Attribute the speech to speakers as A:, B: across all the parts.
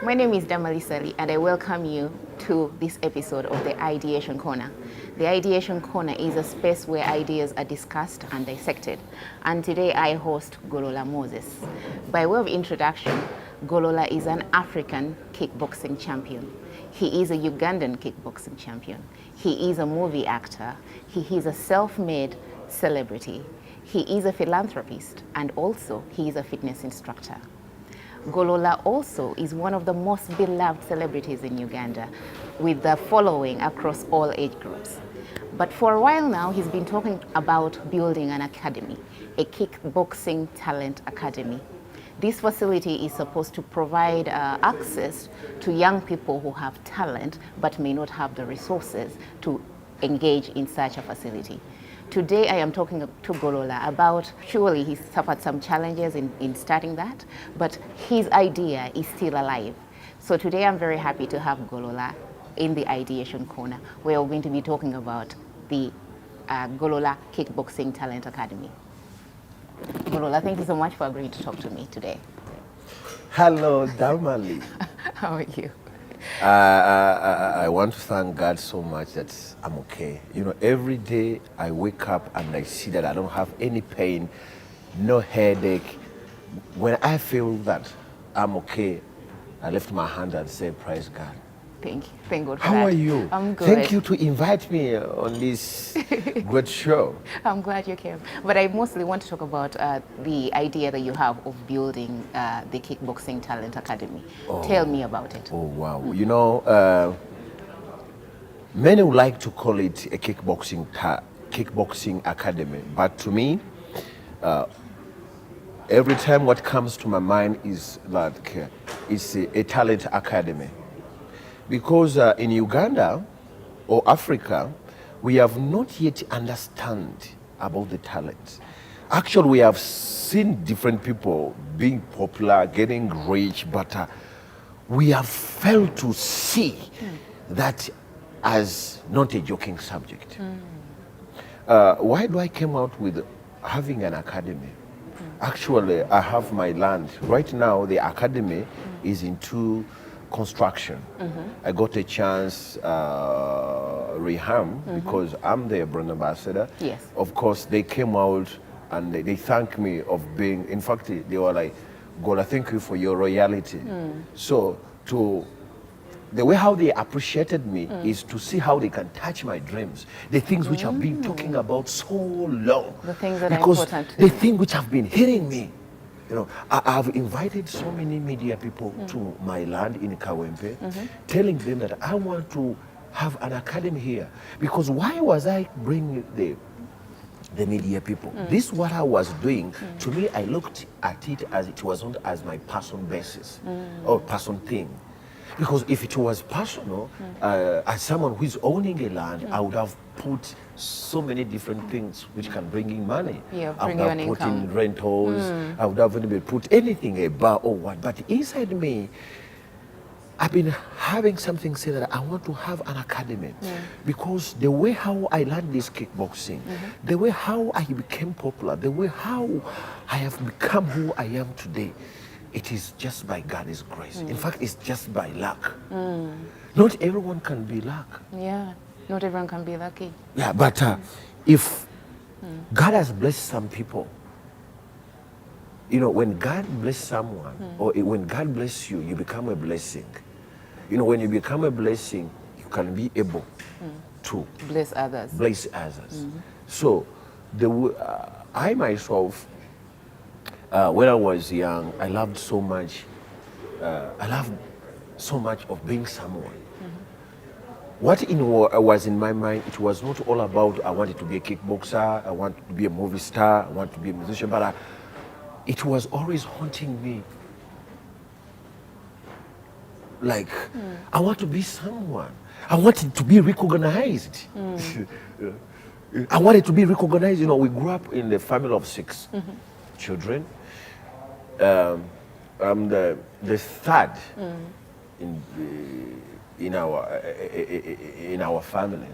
A: My name is Damali Ssali, and I welcome you to this episode of the Ideation Corner. The Ideation Corner is a space where ideas are discussed and dissected. And today I host Golola Moses. By way of introduction, Golola is an African kickboxing champion. He is a Ugandan kickboxing champion. He is a movie actor. He is a self-made celebrity. He is a philanthropist, and also he is a fitness instructor. Golola also is one of the most beloved celebrities in Uganda, with the following across all age groups. But for a while now, he's been talking about building an academy, a kickboxing talent academy. This facility is supposed to provide access to young people who have talent but may not have the resources to engage in such a facility. Today I am talking to Golola about, surely he suffered some challenges in starting that, but his idea is still alive. So today I'm very happy to have Golola in the Ideation Corner, where we're going to be talking about the Golola Kickboxing Talent Academy. Golola, thank you so much for agreeing to talk to me today.
B: Hello, Damali.
A: How are you?
B: I want to thank God so much that I'm okay. You know, every day I wake up and I see that I don't have any pain, no headache. When I feel that I'm okay, I lift my hand and say, praise God.
A: Thank you. Thank God for
B: How
A: that.
B: are you?
A: I'm good.
B: Thank you to invite me on this great show.
A: I'm glad you came. But I mostly want to talk about the idea that you have of building the Kickboxing Talent Academy. Tell me about it.
B: Oh, wow. You know, many would like to call it a kickboxing academy, but to me, every time what comes to my mind is like it's a talent academy. Because in Uganda or Africa, we have not yet understand about the talent. Actually, we have seen different people being popular, getting rich, but we have failed to see that as not a joking subject. Why do I come out with having an academy? Actually, I have my land. Right now, the academy is into construction. I got a chance rehab because I'm their brand ambassador.
A: Yes.
B: Of course, they came out and they thanked me of being, in fact, they were like, God, I thank you for your royalty. So the way how they appreciated me is to see how they can touch my dreams, the things which I've been talking about so long.
A: The things that are
B: because
A: important to
B: the
A: you.
B: thing which have been hitting me. You know, I've invited so many media people to my land in Kawempe, telling them that I want to have an academy here. Because why was I bringing the media people? This is what I was doing. To me, I looked at it as it wasn't as my personal basis or personal thing. Because if it was personal, as someone who is owning a land, I would have put so many different things which can bring in money.
A: Yeah,
B: I
A: bring
B: would
A: you
B: have
A: an
B: put
A: income.
B: in rentals, I would have even put anything, a bar or what. But inside me, I've been having something say that I want to have an academy. Because the way how I learned this kickboxing, the way how I became popular, the way how I have become who I am today, it is just by God's grace. In fact, it's just by luck. Not everyone can be luck.
A: Yeah, not everyone can be lucky.
B: Yeah, but if God has blessed some people, you know, when God bless someone, or when God bless you, you become a blessing. You know, when you become a blessing, you can be able to
A: Bless others.
B: bless others. So, I myself, when I was young, I loved so much. I loved so much of being someone. What was in my mind, it was not all about I wanted to be a kickboxer, I want to be a movie star, I want to be a musician, but it was always haunting me. Like, I want to be someone. I wanted to be recognized. I wanted to be recognized. You know, we grew up in a family of 6 children. I'm the third in our family.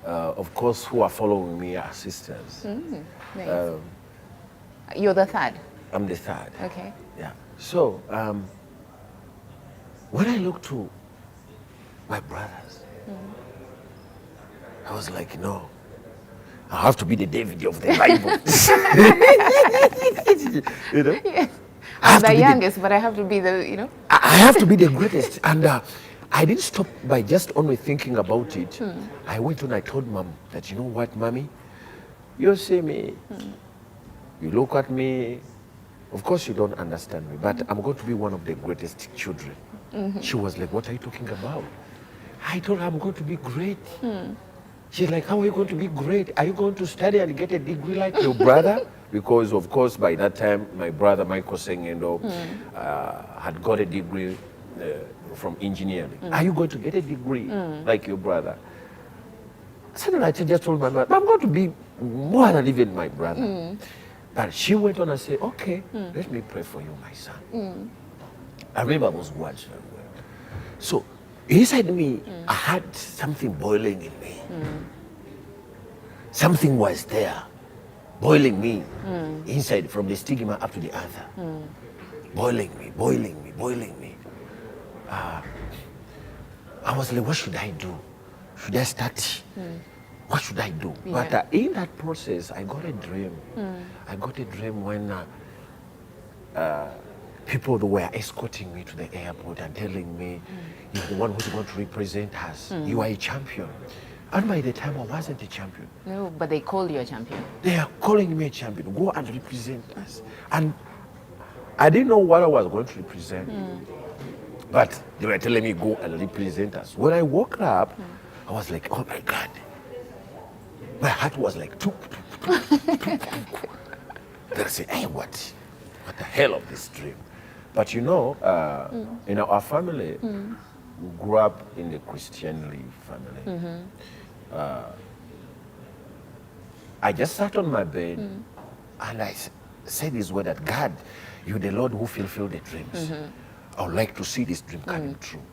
B: Of course, who are following me are sisters.
A: Nice. You're the third.
B: I'm the third.
A: Okay.
B: Yeah. So when I looked to my brothers, I was like, no, I have to be the David of the Bible. You know?
A: Yes.
B: I have
A: I'm
B: to
A: the
B: be
A: youngest, but I have to be the, you know.
B: I have to be the greatest. And I didn't stop by just only thinking about it. I went on, I told mom that, you know what, mommy, you see me, you look at me, of course you don't understand me, but I'm going to be one of the greatest children. She was like, what are you talking about? I told her I'm going to be great. She's like, how are you going to be great? Are you going to study and get a degree like your brother? Because, of course, by that time, my brother, Michael Sengendo, had got a degree from engineering. Are you going to get a degree like your brother? Suddenly, I just told my mother, I'm going to be more than even my brother. But she went on and said, okay, let me pray for you, my son. I remember those words very well. So, inside me, I had something boiling in me. Something was there, boiling me inside from the stigma up to the other. Boiling me, boiling me, boiling me. I was like, what should I do? Should I start? What should I do?
A: Yeah.
B: But in that process, I got a dream. I got a dream when people were escorting me to the airport and telling me, you're the one who's going to represent us. You are a champion. And by the time I wasn't a champion.
A: No, but they called you a champion.
B: They are calling me a champion. Go and represent us. And I didn't know what I was going to represent. But they were telling me, go and represent us. When I woke up, I was like, oh my God. My heart was like, tuk, tuk, tuk, tuk, tuk. Then I said, hey, what the hell of this dream? But you know, in our family, we grew up in the Christianly family. I just sat on my bed and I said this word that, God, you're the Lord who fulfilled the dreams. I would like to see this dream coming true.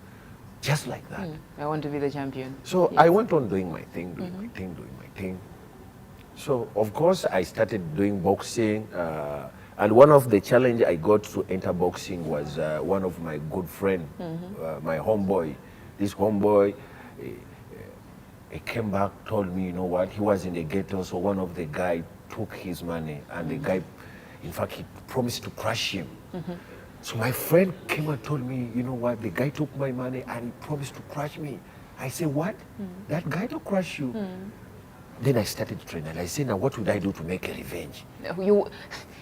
B: Just like that.
A: I want to be the champion.
B: So I went on doing my thing, doing my thing, doing my thing. So of course I started doing boxing, and one of the challenge I got to enter boxing was one of my good friend, my homeboy. This homeboy, he came back, told me, you know what, he was in the ghetto, so one of the guy took his money, and the guy, in fact, he promised to crush him. So my friend came and told me, you know what, the guy took my money and he promised to crush me. I said, what? That guy to crush you? Then I started training. I said, now what would I do to make a revenge?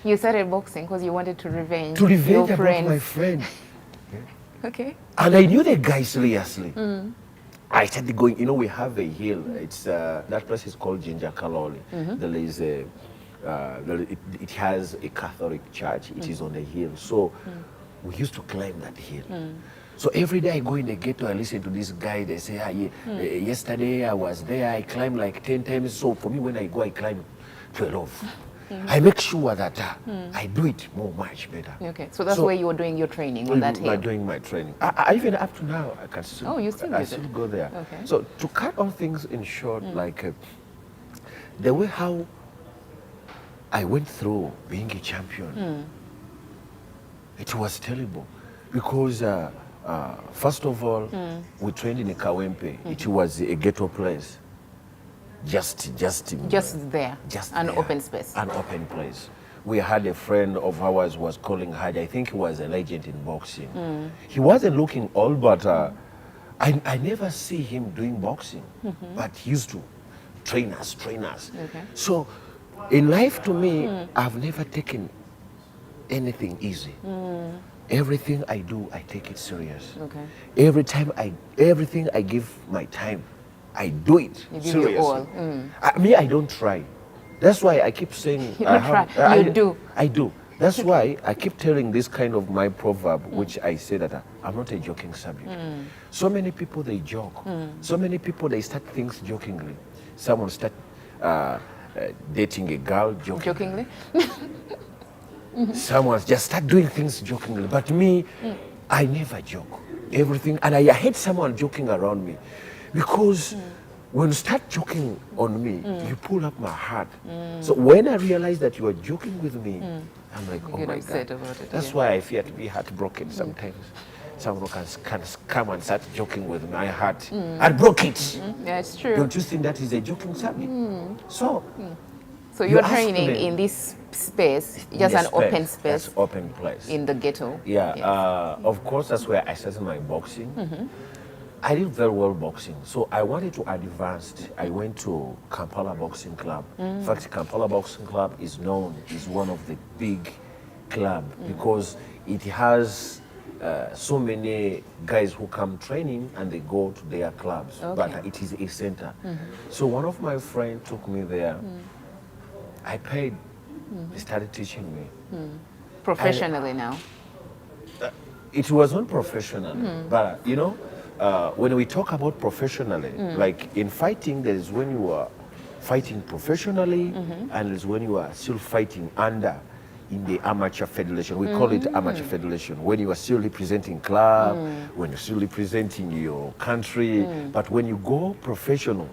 A: You started boxing because you wanted to revenge
B: To revenge
A: your
B: about
A: friends.
B: my friend.
A: Okay.
B: And I knew the guy seriously. I started going, you know, we have a hill. It's that place is called Ginger Kaloli. There is a, it has a Catholic church. It is on a hill. So we used to climb that hill. So every day I go in the ghetto, I listen to this guy. They say, yesterday I was there, I climbed like 10 times. So for me, when I go, I climb 12. I make sure that I do it much better.
A: Okay, so that's where you were doing your training on that hill.
B: I'm doing my training. I even up to now, I can still.
A: Oh, you still
B: I
A: do
B: still
A: it?
B: go there.
A: Okay.
B: So to cut all things in short, like the way how I went through being a champion, it was terrible, because first of all, we trained in a Kawempe. It was a ghetto place. Just
A: there, an
B: there.
A: open space.
B: An open place. We had a friend of ours was calling Haji. I think he was a legend in boxing. He wasn't looking old, but I never see him doing boxing. But he used to train us.
A: Okay.
B: So in life, to me, I've never taken anything easy. Everything I do, I take it serious.
A: Okay.
B: Everything I give my time, I do it
A: You give
B: seriously.
A: your all.
B: I don't try. That's why I keep saying
A: You don't try. You do.
B: I do. That's why I keep telling this kind of my proverb, which I say that I'm not a joking subject. So many people, they joke. So many people, they start things jokingly. Someone start dating a girl jokingly. Someone just start doing things jokingly. But me, I never joke. Everything, and I hate someone joking around me. Because when you start joking on me, you pull up my heart. So when I realize that you are joking with me, I'm like, oh
A: get
B: my
A: upset
B: God.
A: about it,
B: That's
A: yeah.
B: why I fear to be heartbroken sometimes. someone can come and start joking with my heart. I broke it.
A: Yeah, it's true.
B: Don't you think that is a joking subject? So
A: you're training in this space, just an open space.
B: That's open place.
A: In the ghetto.
B: Yeah,
A: Yes.
B: of course, that's where I started my boxing. I did very well boxing, so I wanted to advance. I went to Kampala Boxing Club. In fact, Kampala Boxing Club is one of the big club because it has so many guys who come training and they go to their clubs, but it is a center. So one of my friends took me there. I paid. They started teaching me.
A: Professionally now.
B: It was not professional, but you know, when we talk about professionally, like in fighting, there is when you are fighting professionally, and there's when you are still fighting under in the amateur federation. We call it amateur federation. When you are still representing club, when you're still representing your country, but when you go professional,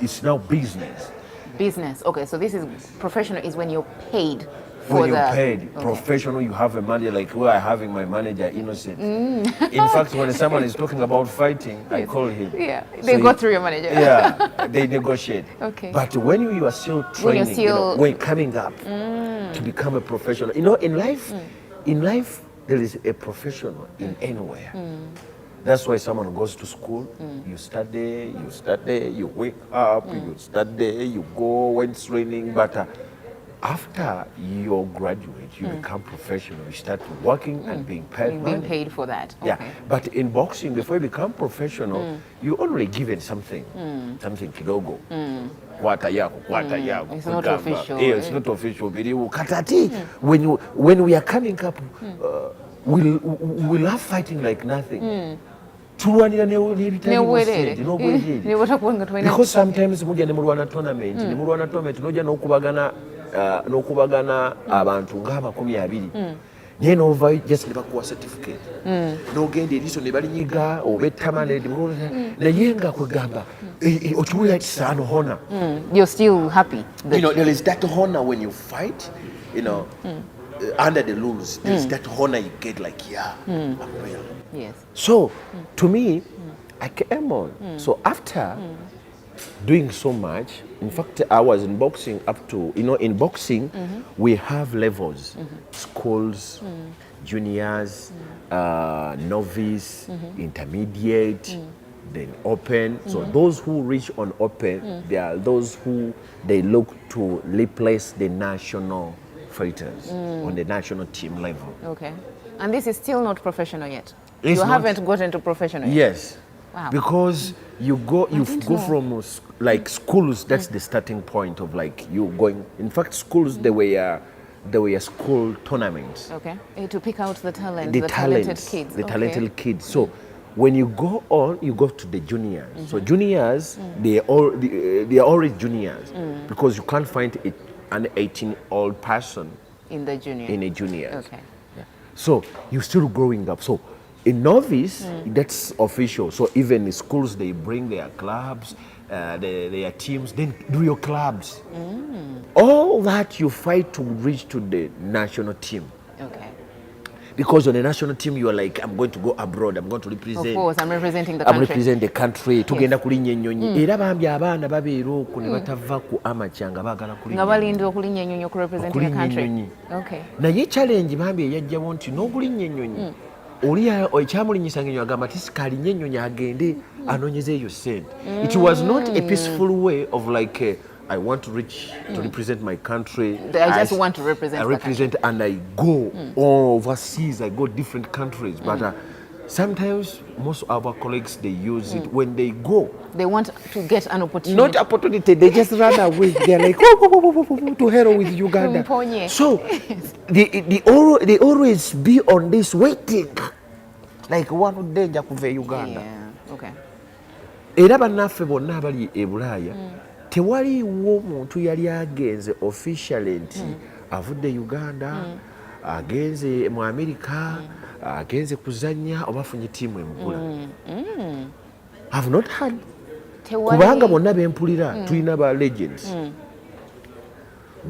B: it's now business.
A: Business. Okay, so this is professional is when you're paid.
B: When you're paid, professional, you have a manager like where I'm having my manager, Innocent. In fact, when someone is talking about fighting, I call him.
A: Yeah, they go through your manager.
B: Yeah, they negotiate.
A: Okay.
B: But when you are still training, when coming up to become a professional, you know, in life, there is a professional in anywhere. That's why someone goes to school, you study, you wake up, you study, you go, when training, but after you graduate, you become professional. You start working and being paid money.
A: Being paid for that. Okay.
B: Yeah, but in boxing, before you become professional, you already given something, something kidogo.
A: It's not official.
B: Yeah, it's not official. Katati, when we are coming up, we'll have fighting like nothing. Because sometimes muja ne mulwana tournament, ne mulwana tournament noja n'okubagana abantu nga 20. Naye n'ova just ne bakuwa certificate. N'ogenda eriiso ne balinyiga oba ettama naye nga kwegamba okiwulira kisaano honor.
A: You're still happy.
B: You know, there is that honor when you fight, you know, under the rules. There is that honor you get like, I'm real.
A: Yes.
B: So, to me, I came on. So after doing so much, in fact, I was in boxing up to, you know, in boxing, we have levels, schools, juniors, novice, intermediate, then open. So those who reach on open, they are those who they look to replace the national fighters on the national team level.
A: Okay. And this is still not professional yet?
B: It's
A: haven't gotten to professional yet?
B: Yes.
A: Wow.
B: Because you go from like schools, that's the starting point of like you going. In fact, schools, they were school tournaments.
A: Okay. To pick out the talent, the talented kids.
B: The talented kids. So when you go on, you go to the juniors. So juniors, they are always juniors because you can't find an 18-year-old person
A: in the junior.
B: In a junior.
A: Okay.
B: Yeah. So you're still growing up. So in novice, that's official. So even in schools, they bring their clubs, their teams, then do your clubs. All that you fight to reach to the national team.
A: Okay.
B: Because on the national team, you are like, I'm going to go abroad. I'm going to represent.
A: Of course, I'm representing the country.
B: I'm representing the country. Tugenda kulinnya ennyonyi. Era bambi abaana babeera okwo ne batava ku amateur nga baagala kulinnya.
A: Nga balinda okulinnya ennyonyi okurepresenting the country. Okay.
B: Naye challenge bambi eyajjawo nti n'okulinnya ennyonyi. Oli ekyamulinnyisanga ennyonyi agamba ati sikaalinnya ennyonyi agende anoonyeze eyo ssente. It was not a peaceful way of like, I want to reach to represent my country.
A: I just want to represent.
B: I represent and I go overseas. I go different countries. But sometimes most of our colleagues, they use it when they go.
A: They want to get an opportunity.
B: Not opportunity. They just run away. They're like, to hell with Uganda. So they always be on this waiting. Like one day kuve Uganda.
A: Yeah. Okay.
B: Era bannaffe bonna abali e Bulaaya tewaliwo omuntu yali agenze officially nti avudde Uganda, agenze mu America, agenze kuzannya oba afunye ttiimu emugula. I've not had. Kubanga bonna bempulira tulina ba legends.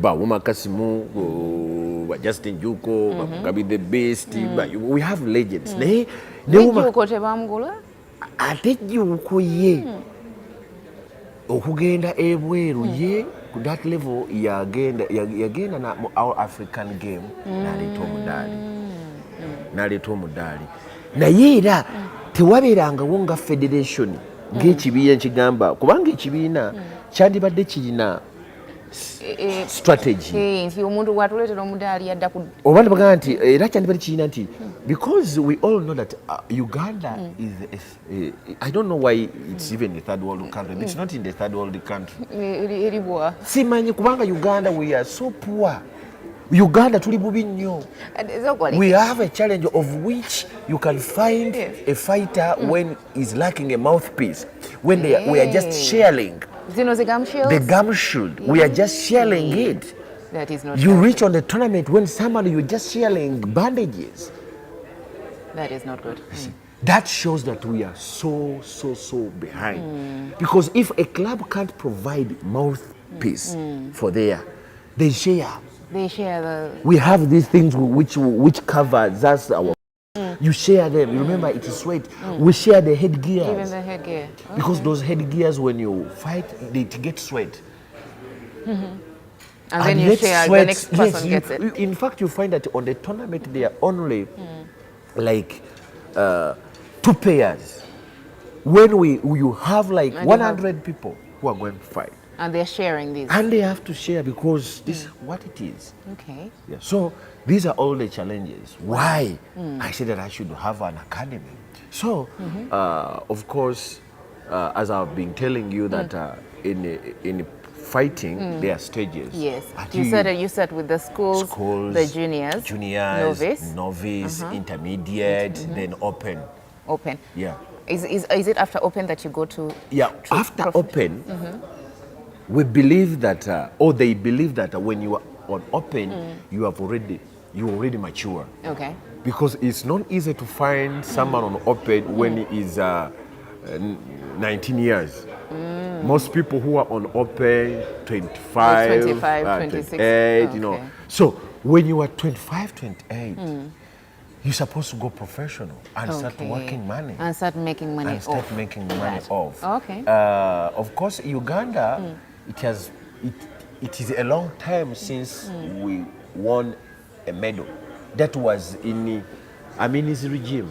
B: ba Wuma Kasimu, ba Justin Juko, ba Mugabe the Beast, we have legends. Ne
A: Juko tebamugula?
B: Ate Juko ye. Okugenda ebweru ye ku that level yagenda na our African game naleeta omudaali naye era tewabeerangawo nga federation ng'ekibiina ekigamba kubanga ekibiina kyandibadde kirina strategy
A: nti omuntu watuleetera omudaali yadda ku
B: oba nebagamba nti era kyandibadde kirina nti because we all know that Uganda is I don't know why it's even a third world country. It's not in the third world country. Simanyi kubanga Uganda we are so poor. Uganda tuli bubi nnyo. We have a challenge of which you can find a fighter when he's lacking a mouthpiece. When we are just sharing the gum shield, we are just sharing it.
A: That is not
B: you reach on the tournament when somebody you're just sharing bandages.
A: That is not good.
B: That shows that we are so behind. Because if a club can't provide mouthpiece for they share.
A: They share the.
B: We have these things which covers us. You share them. You remember it is sweat. We share the headgears.
A: Even the headgear. Okay.
B: Because those headgears, when you fight, they get sweat.
A: And then you share. The next person gets it.
B: In fact, you find that on the tournament they are only like 2 pairs. When you have like 100 people who are going to fight.
A: And they're sharing these.
B: And they have to share because this is what it is.
A: Okay.
B: Yeah. So these are all the challenges. Why I said that I should have an academy. So, of course, as I've been telling you that in fighting, there are stages.
A: Yes. You start with the schools, the juniors,
B: novice, intermediate, then open.
A: Open.
B: Yeah.
A: Is it after open that you go to?
B: Yeah. After open. We believe that, or they believe that when you are on open, you already mature.
A: Okay.
B: Because it's not easy to find someone on open when he is 19 years. Most people who are on open, 25,
A: 26,
B: 28, you know. So when you are 25, 28, you're supposed to go professional and start working money.
A: And start making money
B: off.
A: Okay.
B: Of course, Uganda, it is a long time since we won a medal. That was in Amini's regime.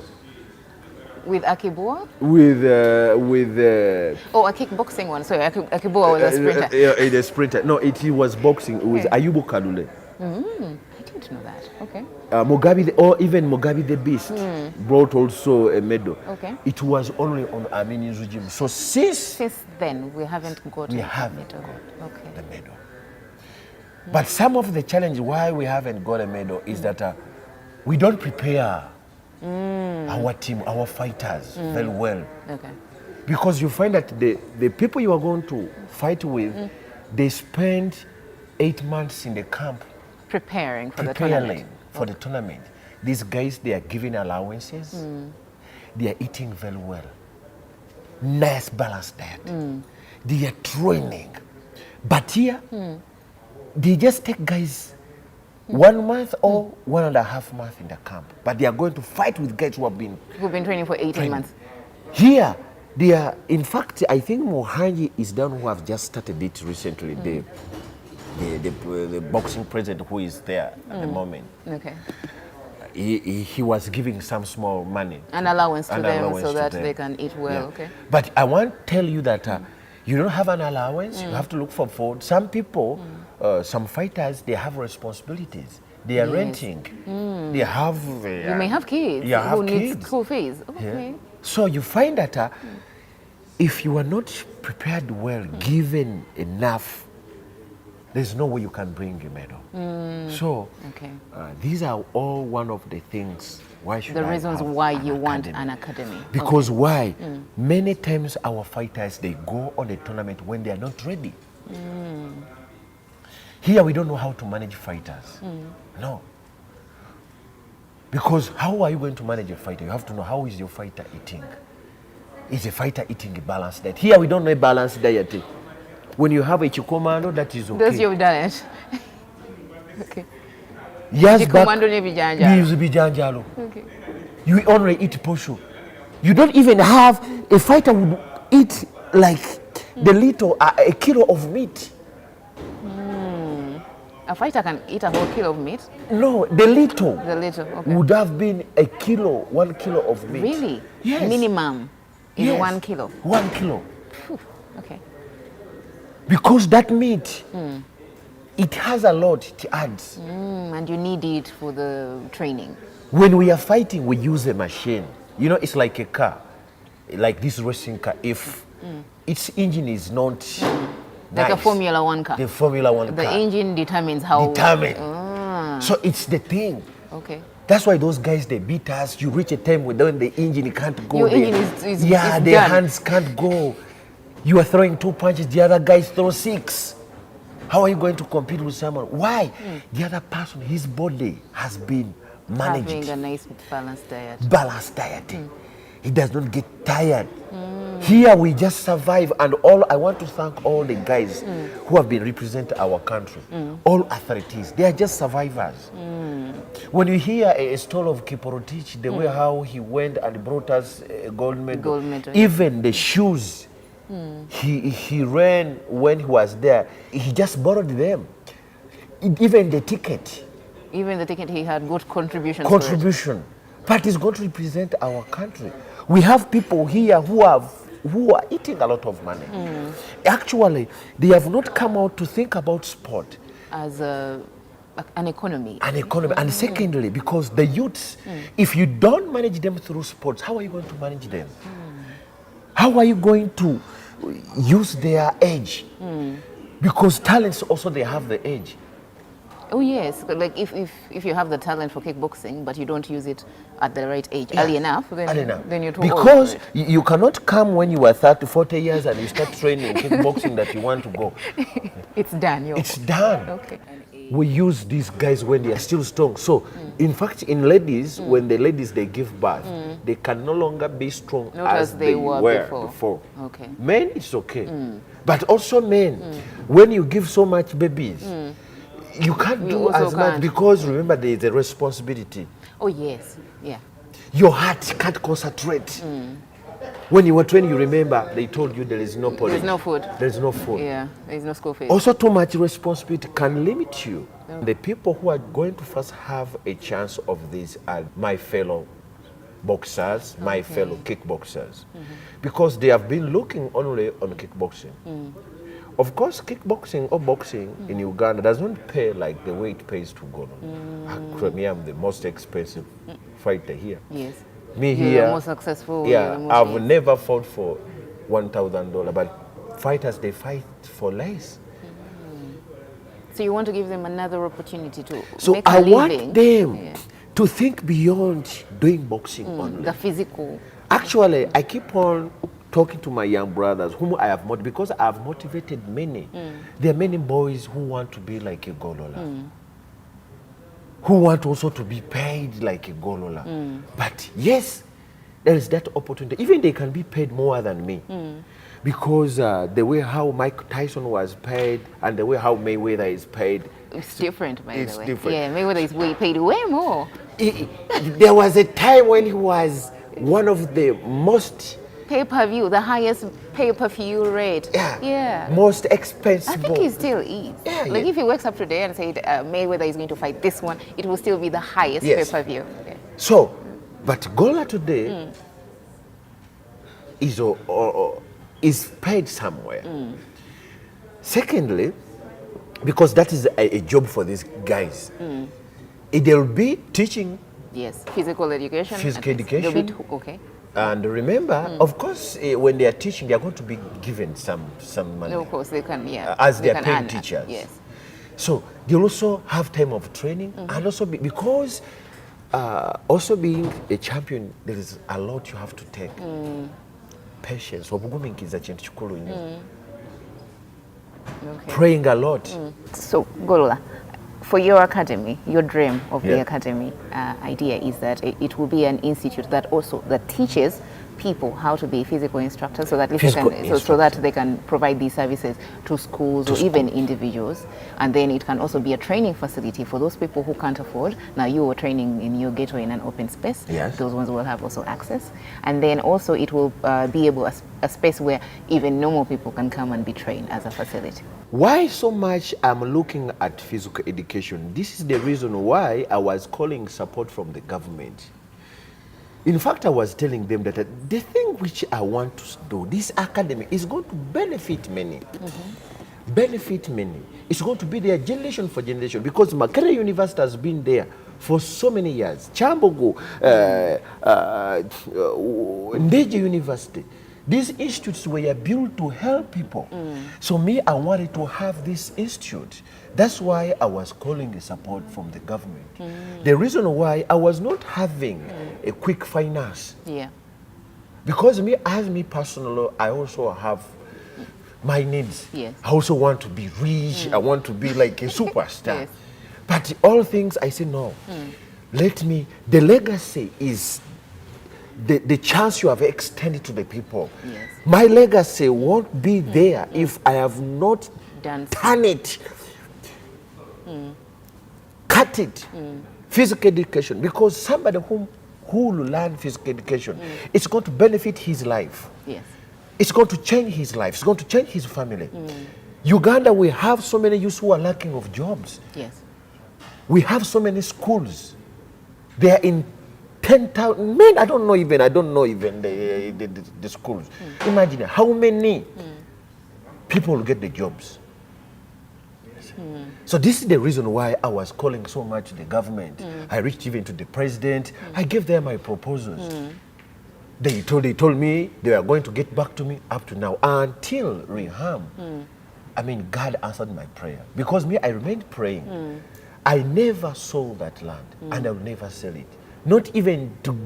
A: With Akibua?
B: With a
A: kickboxing one. Sorry, Akibua was a sprinter.
B: A sprinter. No, it was boxing. It was Ayubu Kalule.
A: I didn't know that. Okay.
B: Mugabe, or even Mugabe the Beast, brought also a medal.
A: Okay.
B: It was only on Amini's regime. So since
A: then, we haven't got
B: the medal. But some of the challenge why we haven't got a medal is that we don't prepare our team, our fighters very well.
A: Okay.
B: Because you find that the people you are going to fight with, they spend 8 months in the camp
A: preparing for the tournament.
B: These guys, they are giving allowances. They are eating very well. Nice balanced diet. They are training. But here, they just take guys 1 month or 1.5 months in the camp. But they are going to fight with guys who've been
A: training for 18 months.
B: Here, they are, in fact, I think Mohanji is done who have just started it recently. The boxing president who is there at the moment.
A: Okay.
B: He was giving some small money.
A: An allowance to them so that they can eat well. Yeah. Okay.
B: But I want to tell you that you don't have an allowance. You have to look for food. Some people, some fighters, they have responsibilities. They are renting. They have.
A: You may have kids who need school fees. Okay.
B: Yeah. So you find that if you are not prepared well, given enough, there's no way you can bring a medal. So these are all one of the things. Why should
A: the
B: I
A: reasons
B: have
A: why
B: an
A: you want
B: academy?
A: an academy?
B: Because why? Many times our fighters, they go on a tournament when they are not ready. Here we don't know how to manage fighters. No. Because how are you going to manage a fighter? You have to know how is your fighter eating. Is a fighter eating a balanced diet? Here we don't know a balanced diet. When you have a chikomando, that is okay.
A: Those you've done it. Okay.
B: Years back,
A: Chikumando ne bijanja.
B: we used to be janjalo.
A: Okay.
B: You only eat posho. You don't even have, a fighter would eat like the little, a kilo of meat.
A: A fighter can eat a whole kilo of meat?
B: No, the little
A: Okay.
B: would have been a kilo, 1 kilo of meat.
A: Really?
B: Yes.
A: Minimum is
B: Yes.
A: 1 kilo.
B: 1 kilo.
A: Phew. Okay.
B: Because that meat, it has a lot, it adds.
A: And you need it for the training.
B: When we are fighting, we use a machine. You know, it's like a car, like this racing car. If its engine is not
A: Like
B: nice,
A: a Formula 1 car.
B: the Formula 1
A: The
B: car
A: engine determines how...
B: So it's the thing.
A: Okay.
B: That's why those guys, they beat us. You reach a time when the engine can't go.
A: Your engine is
B: their
A: done.
B: hands can't go. You are throwing 2 punches, the other guys throw 6. How are you going to compete with someone? Why? The other person, his body has been managed.
A: Having a nice balanced diet.
B: Balanced diet. He does not get tired. Here we just survive, and all I want to thank all the guys who have been representing our country, all authorities. They are just survivors. When you hear a story of Kiporotich, the way how he went and brought us a gold medal, even the shoes he ran when he was there, he just borrowed them. Even the ticket.
A: Even the ticket, he had good contributions.
B: Contribution. But it's going to represent our country. We have people here who are eating a lot of money. Actually, they have not come out to think about sport
A: As an economy.
B: An economy. And secondly, because the youths, if you don't manage them through sports, how are you going to manage them? How are you going to use their age? Because talents also, they have the age.
A: Oh yes, like if you have the talent for kickboxing, but you don't use it at the right age early enough, then you're too old.
B: Because you cannot come when you are 30, 40 years and you start training kickboxing that you want to go.
A: It's done.
B: It's done.
A: Okay.
B: We use these guys when they are still strong. So, in fact, in ladies, when the ladies, they give birth, they can no longer be strong as they were before.
A: Okay.
B: Men, it's okay. But also men, when you give so much babies, you can't do as much because remember there is a responsibility.
A: Oh yes, yeah.
B: Your heart can't concentrate. When you were training, you remember they told you there is no porridge.
A: There's no food.
B: There's no food.
A: Yeah, there's no school fees.
B: Also, too much responsibility can limit you. The people who are going to first have a chance of this are my fellow boxers, my fellow kickboxers, because they have been looking only on kickboxing. Of course, kickboxing or boxing in Uganda doesn't pay like the way it pays to Ghana. Actually, I'm the most expensive fighter here.
A: Yes.
B: Me
A: You're
B: here,
A: the most successful.
B: yeah, I've never fought for $1,000, but fighters, they fight for less.
A: So you want to give them another opportunity to
B: So
A: make a
B: I
A: living.
B: want them to think beyond doing boxing only.
A: The physical.
B: Actually, I keep on talking to my young brothers whom I have motivated, because I have motivated many. There are many boys who want to be like a Golola, who want also to be paid like a Golola. But yes, there is that opportunity. Even they can be paid more than me. Because the way how Mike Tyson was paid and the way how Mayweather is paid,
A: It's different, by the way.
B: It's different.
A: Yeah, Mayweather is paid way more.
B: There was a time when he was one of the most
A: Pay-per-view, the highest pay-per-view rate.
B: Yeah. Most expensive.
A: I think he still is.
B: Yeah,
A: like if he wakes up today and said Mayweather is going to fight this one, it will still be the highest pay-per-view. Yeah.
B: So, but Golola today is paid somewhere. Secondly, because that is a job for these guys, they'll be teaching.
A: Yes, physical education.
B: Physical education.
A: Okay.
B: And remember, of course, when they are teaching, they are going to be given some money.
A: No, of course, they can,
B: as they are
A: can
B: paid
A: earn,
B: teachers.
A: Yes.
B: So they also have time of training, and also because also being a champion, there is a lot you have to take. Patience.
A: Okay.
B: Praying a lot.
A: So, Golola, for your academy, your dream of the academy idea is that it will be an institute that also that teaches people how to be physical instructors, so that
B: Physical
A: they can provide these services to schools or even individuals. And then it can also be a training facility for those people who can't afford. Now, you are training in your ghetto in an open space.
B: Yes.
A: Those ones will have also access. And then also it will be a space where even normal people can come and be trained as a facility.
B: Why so much I'm looking at physical education? This is the reason why I was calling support from the government. In fact, I was telling them that the thing which I want to do, this academy, is going to benefit many. Benefit many. It's going to be there generation for generation, because Makerere University has been there for so many years. Chambogo, Ndeje University. These institutes were built to help people. So me, I wanted to have this institute. That's why I was calling the support from the government. The reason why I was not having a quick finance.
A: Yeah.
B: Because me, as me personally, I also have my needs.
A: Yes.
B: I also want to be rich. I want to be like a superstar.
A: Yes.
B: But all things, I say no. Let me, the legacy is the chance you have extended to the people.
A: Yes.
B: My legacy won't be there if I have not done it, cut it, physical education. Because somebody who will learn physical education, it's going to benefit his life.
A: Yes.
B: It's going to change his life. It's going to change his family. Uganda, we have so many youths who are lacking of jobs.
A: Yes.
B: We have so many schools. They are in 10,000 men. I don't know even the schools. Imagine how many people will get the jobs. So this is the reason why I was calling so much the government. I reached even to the president. I gave them my proposals. They told me they were going to get back to me up to now until Reham. I mean, God answered my prayer, because me, I remained praying. I never sold that land, and I will never sell it. Not even to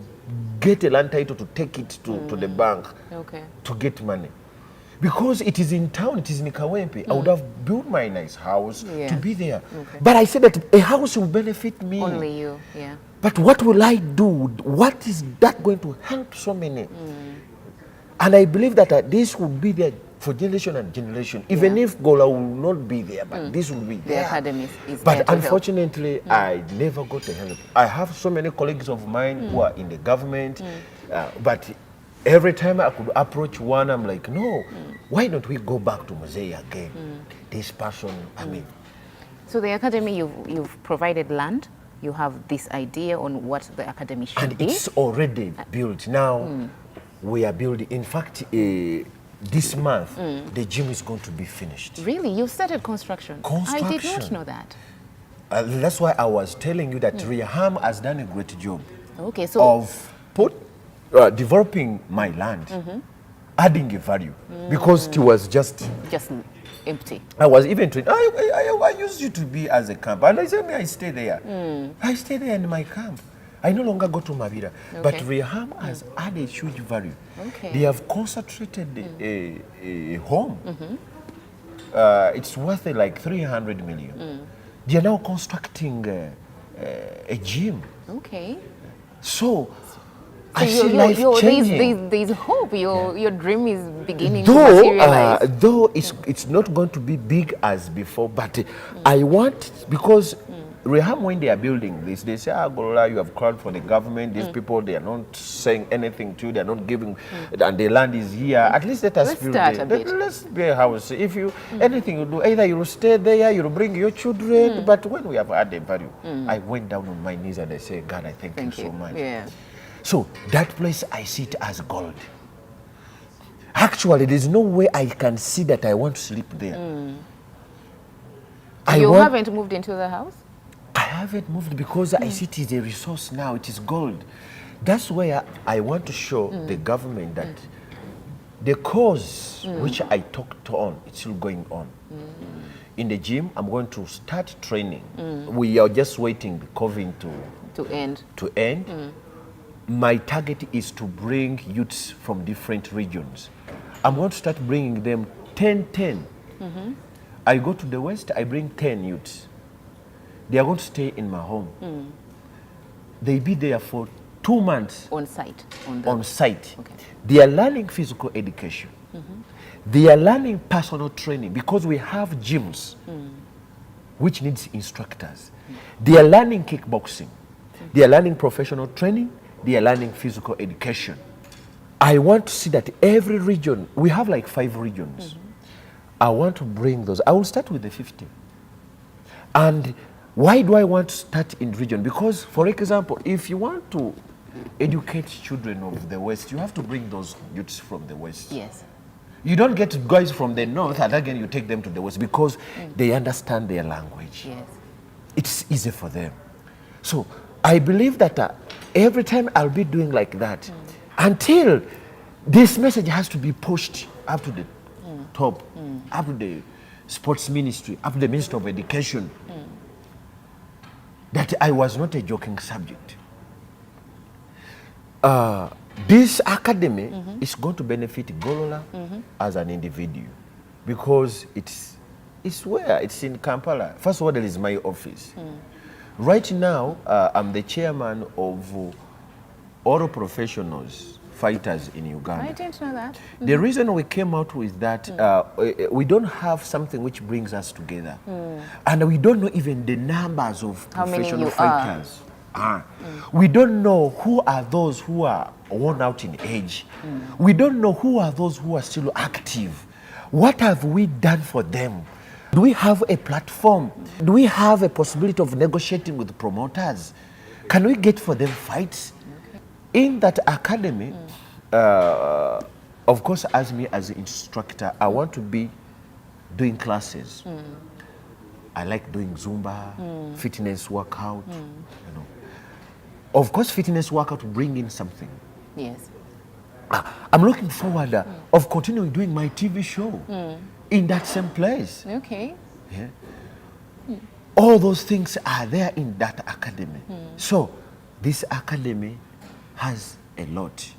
B: get a land title to take it to the bank to get money. Because it is in town, it is in Kawempe. I would have built my nice house to be there. But I said that a house will benefit me.
A: Only you, yeah.
B: But what will I do? What is that going to help so many? And I believe that this will be there for generation and generation. Even if Gola will not be there, but this will be there.
A: The academy is
B: but
A: there to
B: unfortunately, I never got the help. I have so many colleagues of mine who are in the government, but every time I could approach one, I'm like, no, why don't we go back to Mosaic again? This person, I mean.
A: So the academy, you've provided land. You have this idea on what the academy should be.
B: And it's already built. Now, we are building. In fact, this month, the gym is going to be finished.
A: Really? You started construction? I did not know that.
B: That's why I was telling you that Reham has done a great job of developing my land, adding a value, because it was just
A: empty.
B: I was even trained. I used you to be as a camp, and I said, I stay there. I stay there in my camp. I no longer go to Mavira. But Reham has added huge value. They have concentrated a home. It's worth like 300 million. They are now constructing a gym. So I see life changing.
A: There's hope. Your dream is beginning to materialize.
B: Though it's not going to be big as before, but I want, because Reham, when they are building this, they say, Golola, you have called for the government. These people, they are not saying anything to you. They are not giving, and the land is here. At least let us build it. Let's build a house. If you, anything you do, either you will stay there, you will bring your children. But when we have added value, I went down on my knees and I said, God, I thank you so much. So that place, I see it as gold. Actually, there's no way I can see that I want to sleep there.
A: You haven't moved into the house?
B: I haven't moved because I see it is a resource now. It is gold. That's where I want to show the government that the cause which I talked on, it's still going on. In the gym, I'm going to start training. We are just waiting the COVID to end. My target is to bring youths from different regions. I'm going to start bringing them 10. I go to the West, I bring 10 youths. They are going to stay in my home. They be there for 2 months
A: On site?
B: on site.
A: Okay.
B: They are learning physical education. They are learning personal training because we have gyms which needs instructors. They are learning kickboxing. They are learning professional training. They are learning physical education. I want to see that every region, we have like 5 regions. I want to bring those. I will start with the 50. And why do I want to start in region? Because, for example, if you want to educate children of the West, you have to bring those youths from the West.
A: Yes.
B: You don't get guys from the North and again you take them to the West because they understand their language.
A: Yes.
B: It's easy for them. So I believe that every time I'll be doing like that until this message has to be pushed up to the top, up to the sports ministry, up to the Minister of Education, that I was not a joking subject. This academy is going to benefit Golola as an individual because it's where? It's in Kampala. First of all, there is my office. Right now, I'm the chairman of all professionals fighters in Uganda.
A: I didn't know that.
B: The reason we came out with that, we don't have something which brings us together. And we don't know even the numbers of
A: How many
B: professional
A: you
B: fighters. We don't know who are those who are worn out in age. We don't know who are those who are still active. What have we done for them? Do we have a platform? Do we have a possibility of negotiating with promoters? Can we get for them fights? In that academy, of course, as me as an instructor, I want to be doing classes. I like doing Zumba, fitness workout, you know. Of course, fitness workout to bring in something.
A: Yes.
B: I'm looking forward of continuing doing my TV show in that same place.
A: Okay.
B: Yeah. All those things are there in that academy. So this academy has a lot.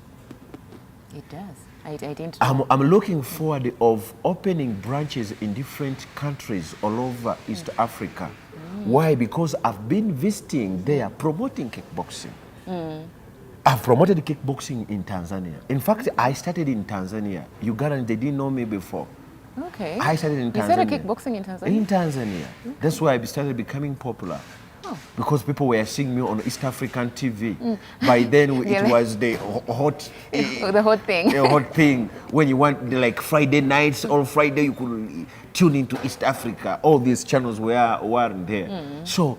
A: It does. I didn't know.
B: I'm looking forward of opening branches in different countries all over East Africa. Why? Because I've been visiting there promoting kickboxing. I've promoted kickboxing in Tanzania. In fact, I started in Tanzania. Uganda, they didn't know me before.
A: Okay.
B: I started in Tanzania.
A: You started kickboxing in Tanzania?
B: In Tanzania. Okay. That's why I started becoming popular. Oh. Because people were seeing me on East African TV. By then, it was the hot...
A: the hot thing.
B: The hot thing. When you want, like Friday nights, on Friday, you could tune into East Africa. All these channels were there. So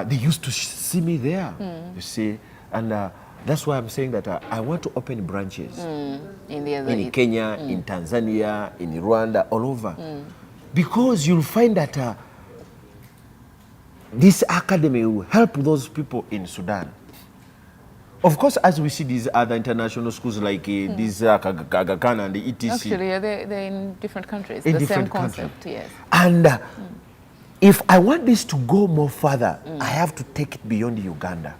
B: they used to see me there, you see. And that's why I'm saying that I want to open branches in Kenya, in Tanzania, in Rwanda, all over. Because you'll find that this academy will help those people in Sudan. Of course, as we see these other international schools like these Aga Khan and the ETC.
A: Actually, they're in different countries.
B: In
A: the
B: different
A: same concept,
B: countries.
A: Yes.
B: And if I want this to go more further, I have to take it beyond Uganda.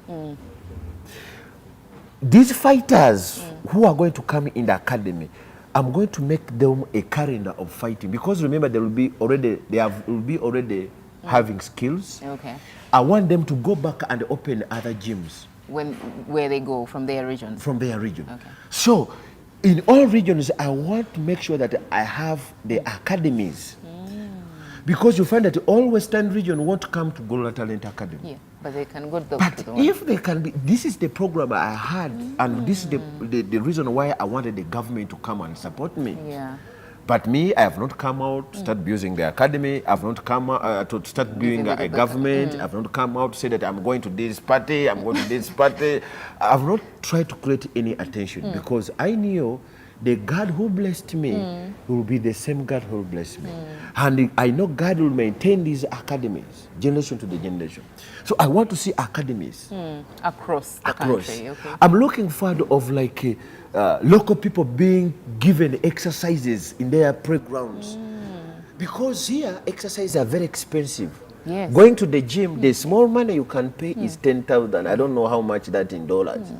B: These fighters who are going to come in the academy, I'm going to make them a calendar of fighting because remember they will be already having skills.
A: Okay.
B: I want them to go back and open other gyms.
A: Where they go from their regions?
B: From their region.
A: Okay.
B: So in all regions, I want to make sure that I have the academies. Because you find that all Western region won't come to Golola Talent Academy.
A: Yeah, but they can go to the
B: if they can be, this is the program I had, and this is the reason why I wanted the government to come and support me.
A: Yeah.
B: But me, I have not come out to start building the academy. I have not come out to start building a government. I have not come out to say that I'm going to this party, I'm going to this party. I have not tried to create any attention because I knew the God who blessed me will be the same God who will bless me. And I know God will maintain these academies, generation to the generation. So I want to see academies.
A: Across the country. Okay.
B: I'm looking forward of like local people being given exercises in their playgrounds. Because here, exercises are very expensive.
A: Yes.
B: Going to the gym, the small money you can pay is 10,000. I don't know how much that in dollars.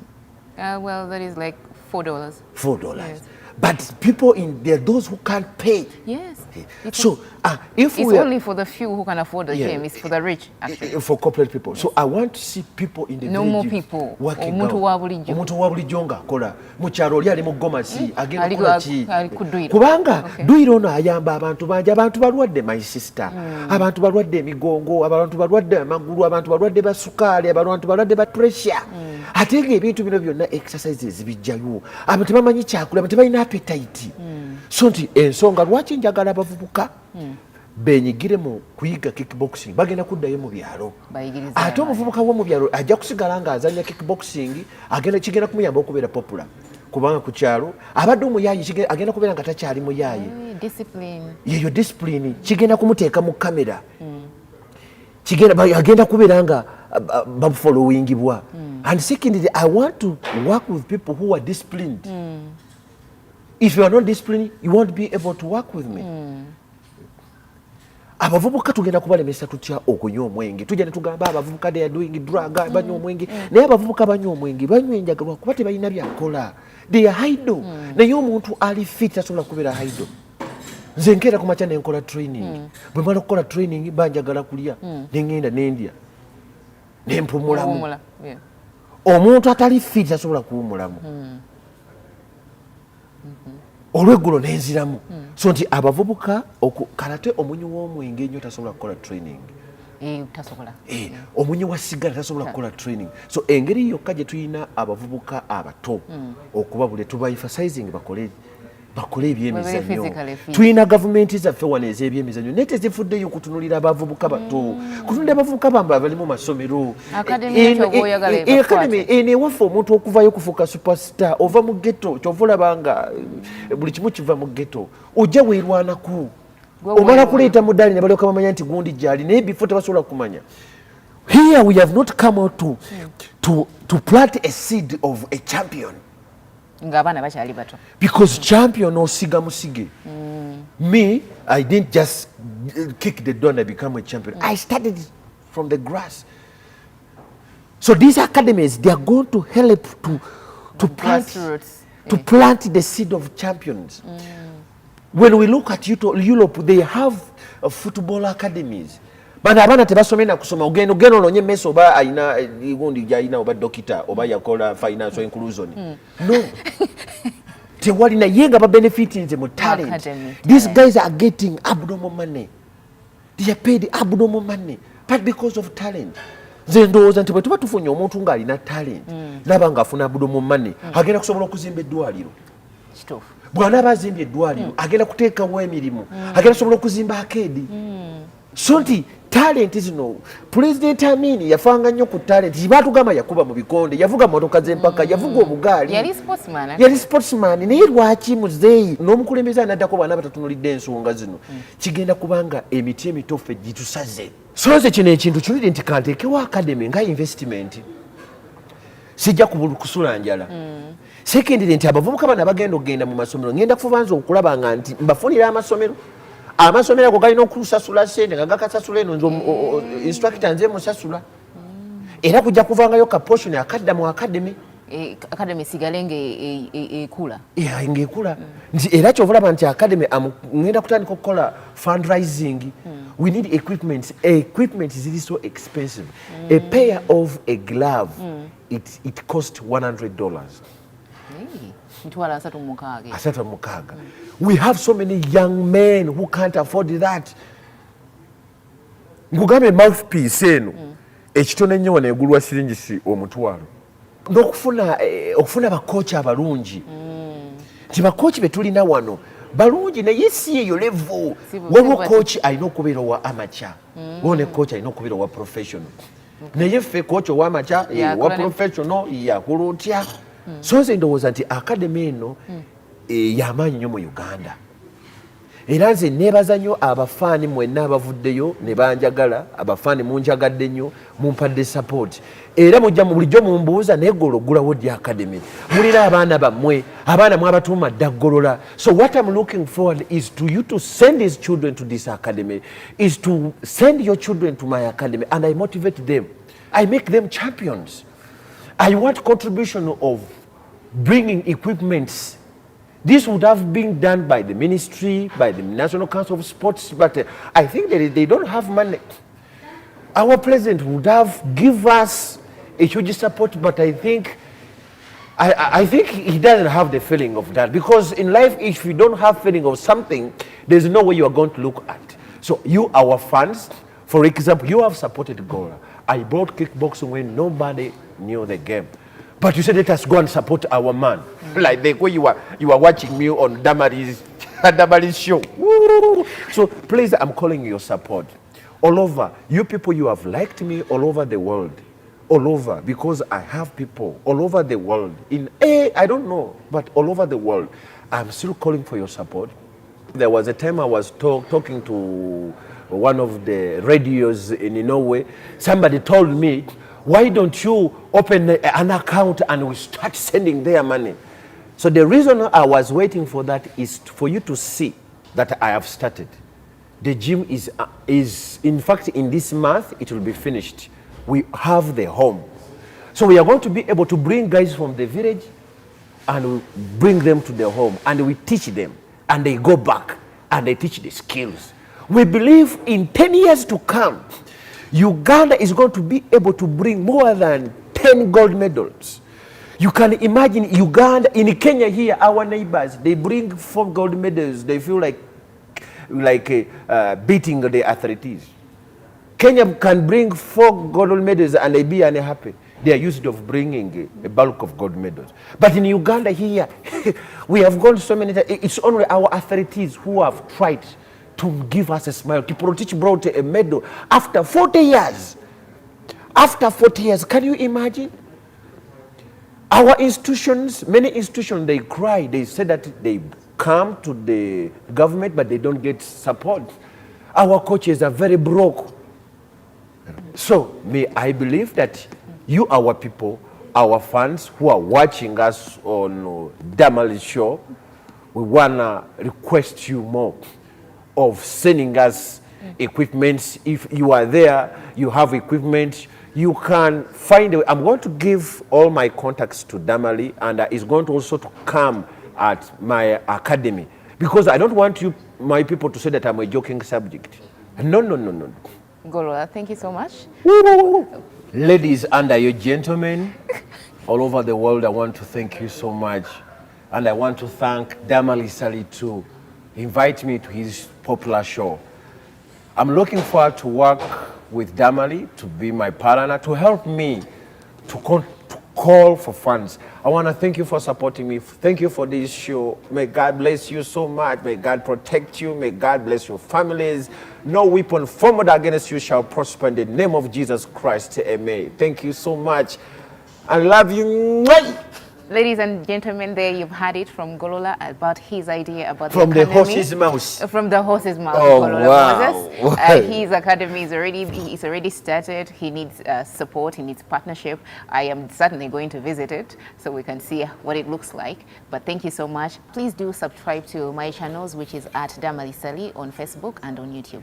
A: Well, that is like $4.
B: $4.
A: Yes.
B: But people in there, those who can't pay.
A: Yes.
B: So if
A: it's
B: we are,
A: only for the few who can afford the gym, it's for the rich, actually.
B: For corporate people. So I want to see people in the
A: normal
B: village
A: people.
B: working out. Omuntu wa bulijjo ng'akola mu kyalo oli ali mu Gomasi agenda kukola ki kubanga duyiro ono ayamba abantu bangi, abantu balwadde my sister, abantu balwadde emigongo, abantu balwadde amagulu, abantu balwadde ba sukaali, abantu balwadde ba pressure. Ate ng'ebintu bino byonna exercises bijjayo, abantu tebamanyi kyakula, abantu tebalina appetite. So nti ensonga lwaki njagala abavubuka benyigire mu kuyiga kickboxing bagenda kuddayo mu byalo. Ate omuvubuka w'omu byalo ajja kusigala ng'azanya kickboxing, kigenda kumuyamba okubeera popular. Kubanga ku kyalo abadde omuyaayi agenda kubeera nga takyali muyaayi. Yeyo discipline kigenda kumuteeka mu kamera. Agenda kubeera nga bafollowingibwa. And secondly, I want to work with people who are disciplined. If you are not disciplined, you won't be able to work with me. Abavubuka tugenda kubalemesa tutya okunywa omwenge. Tujja ne tugamba abavubuka they are doing drug, banywa omwenge. Naye abavubuka banywa omwenge, banywa enjagala kuba tebalina byakola. They are idle. Naye omuntu ali fit tasobola kubeera idle. Nze nkeera ku makya ne nkola training. Bwe mala okukola training banjagala kulya. Ne ngenda n'endya. Ne mpumulamu. Omuntu atali fit tasobola kuwumulamu. Olweggulo nenziramu. So nti abavubuka karate omunyu w'omwenge nnyo tasobola kukola training.
A: Tasobola.
B: Omunyu wa sigara tasobola kukola training. So engeri yokka gye tulina abavubuka abato okubabula tubaemphasizing bakole ebyemizannyo. Tulina gavumenti zaffe wano ez'ebyemizannyo naye tezifuddeyo kutunulira abavubuka bato. Kutunulira abavubuka bamwe abali mu masomero. Academy ewaffe omuntu okuvayo okufuuka superstar ova mu ghetto kyova olaba nga buli kimu kiva mu ghetto. Ojja weerwanako. Omala kuleeta mudaali ne balyoka bamanya nti gundi gyali naye before tebasobola kumanya. Here we have not come out to plant a seed of a champion. Because champion osiga musige. Me, I didn't just kick the door and I become a champion. I started from the grass. So these academies, they are going to help to plant the seed of champions. When we look at Europe, they have football academies. Bana abana tebasome na kusoma ogendo olonye meso oba aina gundi jaina oba dokita oba yakola financial inclusion. No. Tewali na yenga ba benefits mu talent. These guys are getting abnormal money. They are paid abnormal money, but because of talent. Zendooza nti bwe tuba tufunye omuntu ng'alina talent n'abanga afuna abnormal money agenda kusobola okuzimba eddwaliro. Bw'anaaba azimbye eddwaliro agenda kuteekawo emirimu, agenda kusobola okuzimba akeedi. So nti talent zino President Amin yafanga nnyo ku talent. Batugamba yakuba mu bikonde, yavuga motoka z'empaka, yavuga obugaali. Yali sportsman. Naye lwaki muzeeyi n'omukulembeze anaddako bwana batatunulidde ensonga zino kigenda kubanga emiti emitofe gitusaze. So nze kino ekintu kiwulire nti kanteekewo academy nga investment. Sijja kusula njala. Secondly nti abavubuka bana bagenda okugenda mu masomero ngenda kufuba nze okulaba nga nti mbafunira amasomero. Amasomero ago galina okusasula ssente nga gakasasula eno nze instructor nze musasula. Era kujja kuvangayo ka portion akadda mu academy.
A: Academy sigale ng'ekula.
B: Ng'ekula. Era kyovulaba nti academy ngenda kutandika okukola fundraising. We need equipment. Equipment is so expensive. A pair of a glove, it costs $100. We have so many young men who can't afford that. Ngugambe mouthpiece eno ekitone nnyo wano egulwa siringisi omutwalo. N'okufuna bakochi abalungi. Nti bakochi be tulina wano balungi naye si eyo level. Waliwo coach alina okubeera wa amateur. Waliwo coach alina okubeera wa professional. Naye ffe coach wa amateur wa professional yakola otya. So nze ndowooza nti academy eno y'amaanyi nnyo mu Uganda. Era nze neebaza nnyo abafaani mwenna abavuddeyo ne banjagala, abafaani munjagadde nnyo, mumpadde support. Era mujja mu bulijjo mumbuuza naye Golo ggulawo ddi academy. Mulina abaana bammwe, abaana mwabatuuma dda Golola. So what I'm looking forward is to you to send these children to this academy, is to send your children to my academy and I motivate them. I make them champions. I want contribution of bringing equipments This would have been done by the ministry, by the National Council of Sports, but I think that they don't have money. Our president would have give us a huge support, but I think he doesn't have the feeling of that, because in life, if you don't have feeling of something, there's no way you are going to look at. So you, our fans, for example, you have supported Golola. I brought kickboxing when nobody knew the game. But you said, let us go and support our man. Like the way you are watching me on Damali's show. So please, I'm calling your support. All over, you people, you have liked me all over the world. All over, because I have people all over the world. I don't know, but all over the world. I'm still calling for your support. There was a time I was talking to one of the radios in Norway. Somebody told me, why don't you open an account and we start sending their money? So the reason I was waiting for that is for you to see that I have started. The gym is in fact, in this month, it will be finished. We have the home. So we are going to be able to bring guys from the village and we bring them to the home and we teach them and they go back and they teach the skills. We believe in 10 years to come, Uganda is going to be able to bring more than 10 gold medals. You can imagine Uganda, in Kenya here, our neighbors, they bring 4 gold medals. They feel like beating the authorities. Kenya can bring 4 gold medals and they be unhappy. They are used to bringing a bulk of gold medals. But in Uganda here, we have gone so many times. It's only our authorities who have tried to give us a smile. Kiprotich brought a medal after 40 years. After 40 years, can you imagine? Our institutions, many institutions, they cry. They say that they come to the government, but they don't get support. Our coaches are very broke. So, I believe that you, our people, our fans who are watching us on Damali's show, we want to request you more of sending us equipment. If you are there, you have equipment, you can find it. I'm going to give all my contacts to Damali, and he's going to also to come at my academy, because I don't want you, my people, to say that I'm a joking subject. No.
A: Golola, thank you so much.
B: Ladies and you gentlemen all over the world, I want to thank you so much. And I want to thank Damali Ssali to invite me to his popular show. I'm looking forward to work with Damali, to be my partner, to help me to call for funds. I want to thank you for supporting me. Thank you for this show. May God bless you so much. May God protect you. May God bless your families. No weapon formed against you shall prosper in the name of Jesus Christ. Amen. Thank you so much. I love you.
A: Ladies and gentlemen, there you've heard it from Golola about his idea about
B: from
A: the
B: academy. Horse's mouth.
A: From the horse's mouth.
B: Oh,
A: Golola
B: wow.
A: Moses. His academy is already started. He needs support. He needs partnership. I am certainly going to visit it so we can see what it looks like. But thank you so much. Please do subscribe to my channels, which is at Damali Ssali on Facebook and on YouTube.